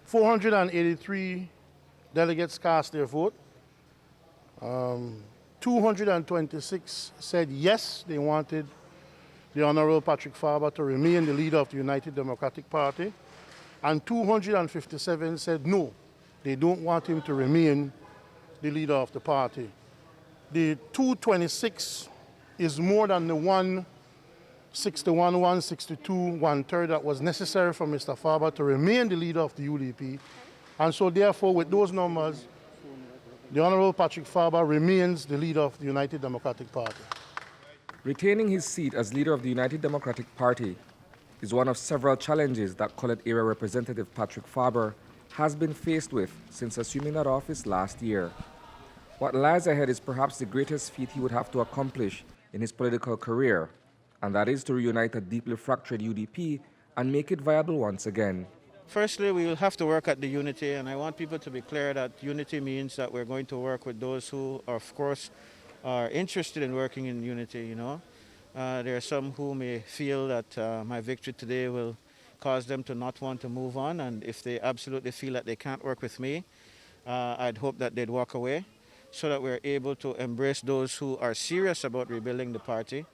483 delegates cast their vote. 226 said yes, they wanted the Honorable Patrick Faber to remain the leader of the United Democratic Party. And 257 said no, they don't want him to remain the leader of the party. The 226 is more than the 161, 162, one-third that was necessary for Mr. Faber to remain the leader of the U.D.P. And so therefore, with those numbers, the Honorable Patrick Faber remains the leader of the United Democratic Party. Retaining his seat as leader of the United Democratic Party is one of several challenges that Colette Area Representative Patrick Faber has been faced with since assuming that office last year. What lies ahead is perhaps the greatest feat he would have to accomplish in his political career, and that is to reunite a deeply fractured U.D.P. and make it viable once again. Firstly, we will have to work at the unity, and I want people to be clear that unity means that we're going to work with those who, of course, are interested in working in unity, There are some who may feel that my victory today will cause them to not want to move on, and if they absolutely feel that they can't work with me, I'd hope that they'd walk away so that we're able to embrace those who are serious about rebuilding the party.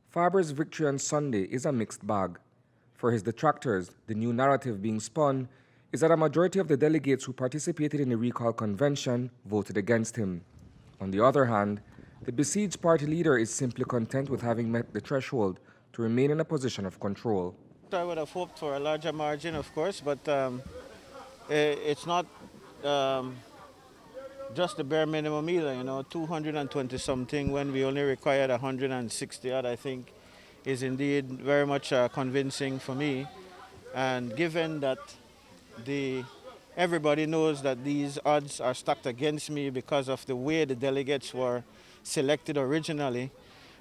Faber's victory on Sunday is a mixed bag. For his detractors, the new narrative being spun is that a majority of the delegates who participated in the recall convention voted against him. On the other hand, the besieged party leader is simply content with having met the threshold to remain in a position of control. I would have hoped for a larger margin, of course, but it's not just the bare minimum either, 220-something when we only required 160 odd, I think, is indeed very much convincing for me. And given that everybody knows that these odds are stacked against me because of the way the delegates were selected originally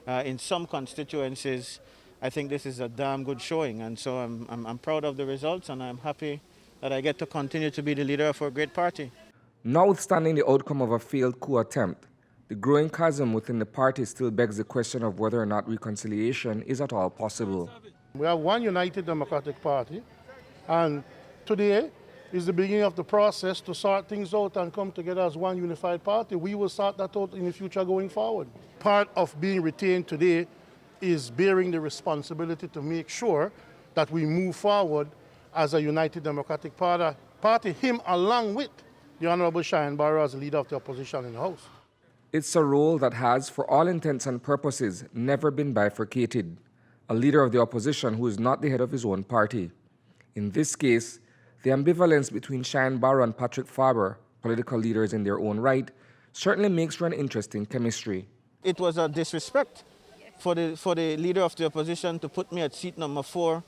in some constituencies, I think this is a damn good showing. And so I'm proud of the results, and I'm happy that I get to continue to be the leader of a great party. Notwithstanding the outcome of a failed coup attempt, the growing chasm within the party still begs the question of whether or not reconciliation is at all possible. We have one United Democratic Party, and today is the beginning of the process to sort things out and come together as one unified party. We will sort that out in the future going forward. Part of being retained today is bearing the responsibility to make sure that we move forward as a United Democratic Party, him along with the Honorable Cheyenne Barrow as leader of the opposition in the House. It's a role that has, for all intents and purposes, never been bifurcated. A leader of the opposition who is not the head of his own party. In this case, the ambivalence between Cheyenne Barrow and Patrick Faber, political leaders in their own right, certainly makes for an interesting chemistry. It was a disrespect for the leader of the opposition to put me at seat number 4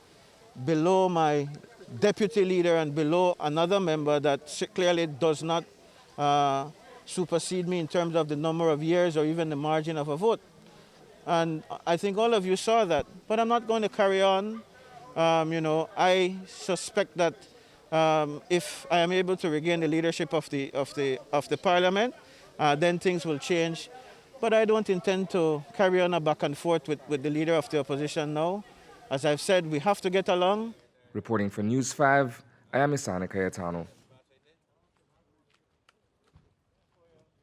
below my deputy leader and below another member that clearly does not supersede me in terms of the number of years or even the margin of a vote. And I think all of you saw that, but I'm not going to carry on. I suspect that if I am able to regain the leadership of the parliament, then things will change. But I don't intend to carry on a back and forth with the leader of the opposition now. As I've said, we have to get along. Reporting for News 5, I am Isani Cayetano.